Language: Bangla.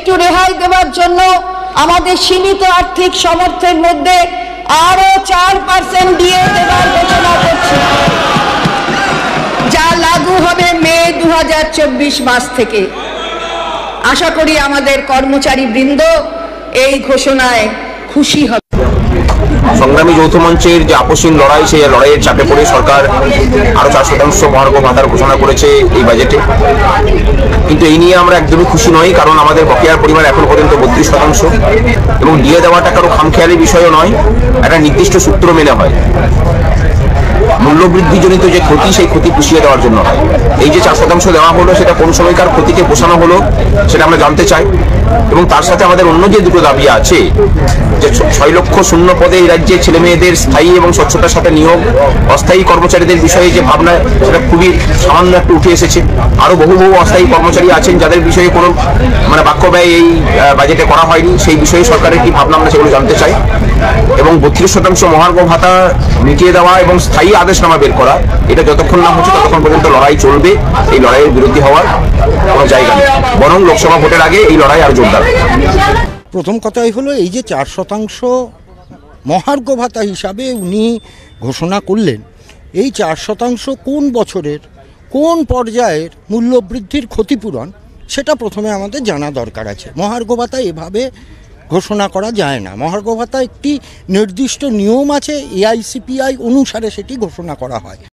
একটু রেহাই দেওয়ার জন্য আমাদের সীমিত আর্থিক সামর্থ্যের মধ্যে আরো 4% দিয়ে দেওয়ার ঘোষণা করছি, যা লাগু হবে মে 2024 মাস থেকে। আশা করি আমাদের কর্মচারী বৃন্দ এই ঘোষণায় খুশি হবে। সংগ্রামী যৌথ মঞ্চের যে আপসহীন লড়াই, সেই লড়াইয়ের চাপে পড়ে সরকার আরো 4% মহার্ঘ ভাতার ঘোষণা করেছে এই বাজেটে। কিন্তু এই নিয়ে আমরা একদমই খুশি নই, কারণ আমাদের বকেয়ার পরিমাণ এখন পর্যন্ত 32% এবং দিয়ে দেওয়াটা কারো খামখেয়ালি বিষয়ও নয়, একটা নির্দিষ্ট সূত্র মেনে হয়। মূল্যবৃদ্ধিজনিত যে ক্ষতি, সেই ক্ষতি পুষিয়ে দেওয়ার জন্য হয়। এই যে 4% দেওয়া হলো, সেটা কোন সময়কার ক্ষতিকে পোষানো হলো সেটা আমরা জানতে চাই। এবং তার সাথে আমাদের অন্য যে দুটো দাবি আছে, যে 6 লক্ষ শূন্য পদে এই রাজ্যে ছেলে মেয়েদের স্থায়ী এবং স্বচ্ছতার সাথে নিয়োগ, অস্থায়ী কর্মচারীদের বিষয়ে যে ভাবনা, সেটা খুবই সামান্য একটু উঠে এসেছে। আরো বহু অস্থায়ী কর্মচারী আছেন যাদের বিষয়ে কোনো বাক্য ব্যয় এই বাজেটে করা হয়নি। সেই বিষয়ে সরকারের কি ভাবনা, আমরা সেগুলো জানতে চাই। এবং 32% মহার্ঘ ভাতা মিটিয়ে দেওয়া এবং স্থায়ী আদেশনামা বের করা, এটা যতক্ষণ না হচ্ছে ততক্ষণ পর্যন্ত লড়াই চলবে। এই লড়াইয়ের বিরোধী হওয়ার কোনো জায়গা নেই, বরং লোকসভা ভোটের আগে এই লড়াই আরো জোরদার। প্রথম কথাই হলো, এই যে 4% মহার্ঘ ভাতা হিসাবে উনি ঘোষণা করলেন, এই 4% কোন বছরের কোন পর্যায়ের মূল্যবৃদ্ধির ক্ষতিপূরণ, সেটা প্রথমে আমাদের জানা দরকার আছে। মহার্ঘ ভাতা এভাবে ঘোষণা করা যায় না। মহার্ঘ ভাতা একটি নির্দিষ্ট নিয়ম আছে, এআইসিপিআই অনুসারে সেটি ঘোষণা করা হয়।